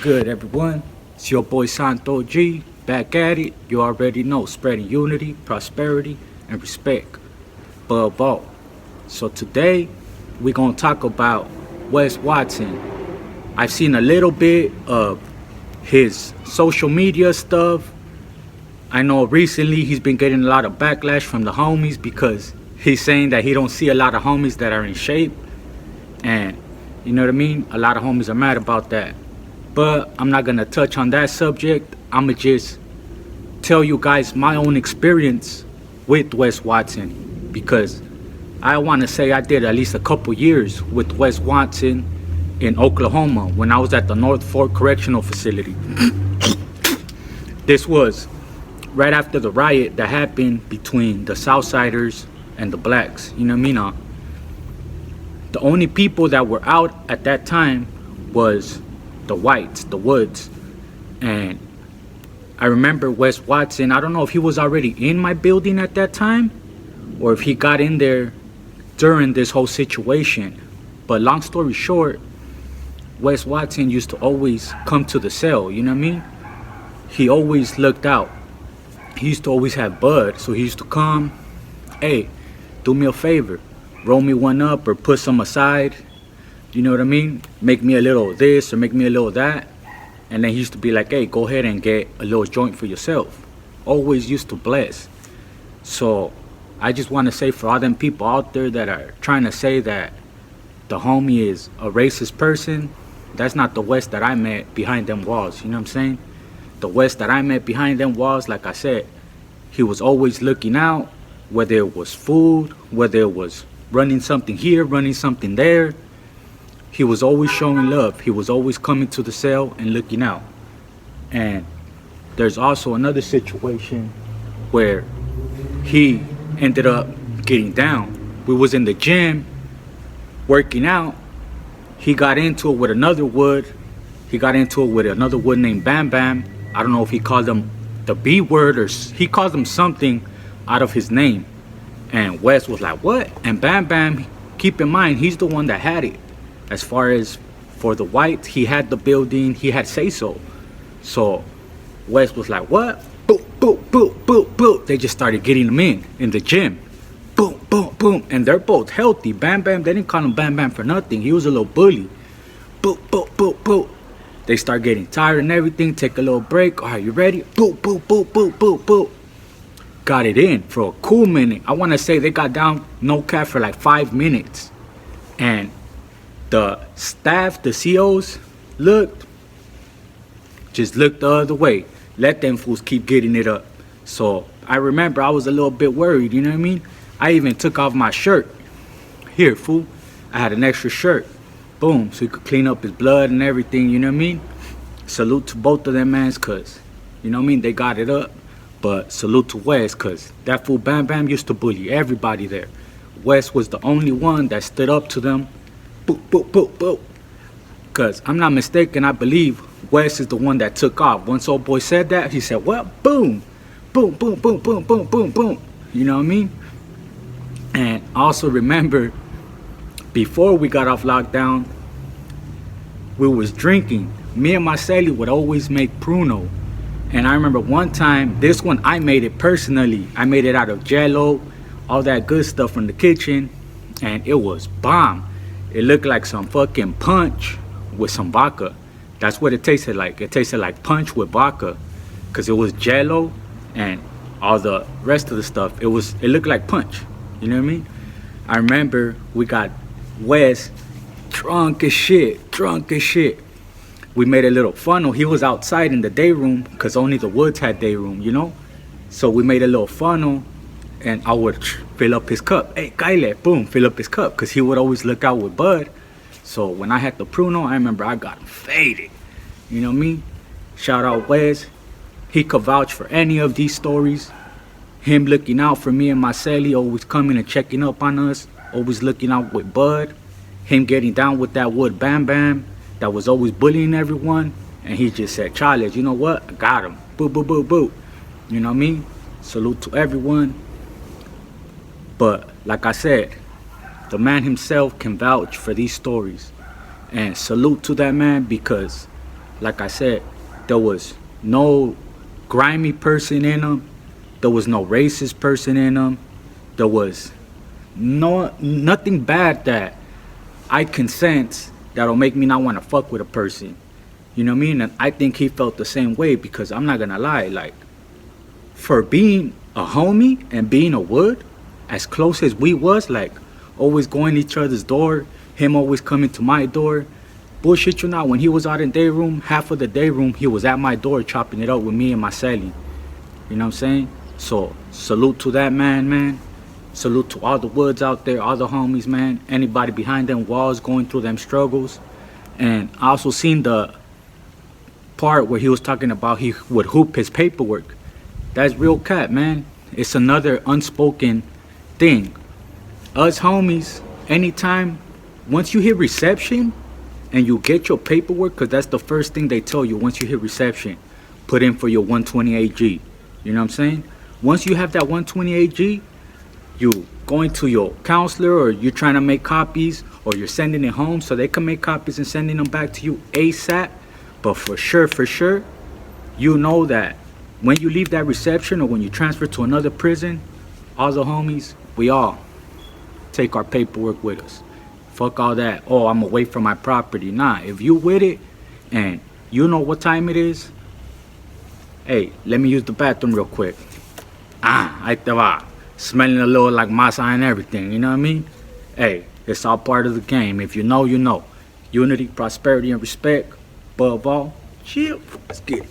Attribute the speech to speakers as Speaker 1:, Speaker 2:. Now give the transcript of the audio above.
Speaker 1: good, everyone? It's your boy Santo G, back at it. You already know, spreading unity, prosperity, and respect above all. So today, we're going to talk about Wes Watson. I've seen a little bit of his social media stuff. I know recently he's been getting a lot of backlash from the homies because he's saying that he don't see a lot of homies that are in shape. And you know what I mean? A lot of homies are mad about that. But I'm not going to touch on that subject. I'm going to just tell you guys my own experience with Wes Watson. Because I want to say I did at least a couple years with Wes Watson in Oklahoma when I was at the North Fork Correctional Facility. This was right after the riot that happened between the Southsiders and the blacks. You know what I mean? The only people that were out at that time was the whites, the Woods. And I remember Wes Watson, I don't know if he was already in my building at that time or if he got in there during this whole situation. But long story short, Wes Watson used to always come to the cell, you know what I mean? He always looked out. He used to always have bud, so he used to come, hey, do me a favor, roll me one up or put some aside, you know what I mean? Make me a little of this or make me a little of that. And then he used to be like, hey, go ahead and get a little joint for yourself. Always used to bless. So I just want to say for all them people out there that are trying to say that the homie is a racist person, that's not the West that I met behind them walls, you know what I'm saying? The West that I met behind them walls, like I said, he was always looking out, whether it was food, whether it was running something here, running something there. He was always showing love. He was always coming to the cell and looking out. And there's also another situation where he ended up getting down. We was in the gym working out. He got into it with another Wood. He got into it with another Wood named Bam Bam. I don't know if he called him the B word or he called him something out of his name. And Wes was like, what? And Bam Bam, keep in mind, he's the one that had it. As far as for the whites, he had the building, he had say-so. So Wes was like, what? Boom, boom, boom, boom, boom. They just started getting him in the gym. Boom, boom, boom. And they're both healthy. Bam Bam, they didn't call him Bam Bam for nothing. He was a little bully. Boom, boom, boom, boom. They start getting tired and everything. Take a little break. All right, you ready? Boom, boom, boom, boom, boom, boom. Got it in for a cool minute. I want to say they got down, no cap, for like 5 minutes. And the staff, the COs, just looked the other way. Let them fools keep getting it up. So I remember I was a little bit worried, you know what I mean? I even took off my shirt. Here, fool. I had an extra shirt. Boom, so he could clean up his blood and everything, you know what I mean? Salute to both of them mans, cause, you know what I mean, they got it up. But salute to Wes, cause that fool Bam Bam used to bully everybody there. Wes was the only one that stood up to them. Boop, boop, boop, boop. Cause I'm not mistaken, I believe Wes is the one that took off. Once old boy said that, he said, well, boom, boom, boom, boom, boom, boom, boom, boom. You know what I mean? And I also remember, before we got off lockdown, we was drinking. Me and my celly would always make Pruno. And I remember one time, this one I made it personally. I made it out of Jello, all that good stuff from the kitchen. And it was bomb. It looked like some fucking punch with some vodka. That's what it tasted like. It tasted like punch with vodka. Cause it was Jello and all the rest of the stuff. It looked like punch. You know what I mean? I remember we got Wes drunk as shit. We made a little funnel. He was outside in the day room because only the Woods had day room, you know? So we made a little funnel and I would fill up his cup. Hey, Kyle, boom, fill up his cup because he would always look out with bud. So when I had the Pruno, I remember I got faded. You know what I mean? Shout out Wes. He could vouch for any of these stories. Him looking out for me and my celly, always coming and checking up on us, always looking out with bud. Him getting down with that Wood Bam Bam that was always bullying everyone. And he just said, Charlie, you know what? I got him. Boo, boo, boo, boo. You know what I mean? Salute to everyone. But like I said, the man himself can vouch for these stories. And salute to that man because like I said, there was no grimy person in them. There was no racist person in them. There was nothing bad that I can sense that'll make me not want to fuck with a person. You know what I mean? And I think he felt the same way, because I'm not gonna lie, like, for being a homie and being a wood, as close as we was, like, always going to each other's door, him always coming to my door. Bullshit you not, when he was out in day room, half of the day room, he was at my door chopping it up with me and my celly. You know what I'm saying? So, salute to that man. Salute to all the woods out there, all the homies, man. Anybody behind them walls going through them struggles. And I also seen the part where he was talking about he would hoop his paperwork. That's real cat, man. It's another unspoken thing. Us homies, anytime, once you hit reception and you get your paperwork, because that's the first thing they tell you once you hit reception, put in for your 128G. You know what I'm saying? Once you have that 128G, you going to your counselor, or you're trying to make copies, or you're sending it home so they can make copies and sending them back to you ASAP. But for sure, you know that when you leave that reception or when you transfer to another prison, all the homies, we all take our paperwork with us. Fuck all that, oh, I'm away from my property. Nah, if you with it and you know what time it is, hey, let me use the bathroom real quick. Ahí te va. Smelling a little like masa and everything, you know what I mean? Hey, it's all part of the game. If you know, you know. Unity, prosperity, and respect. Above all, chill. Let's get it.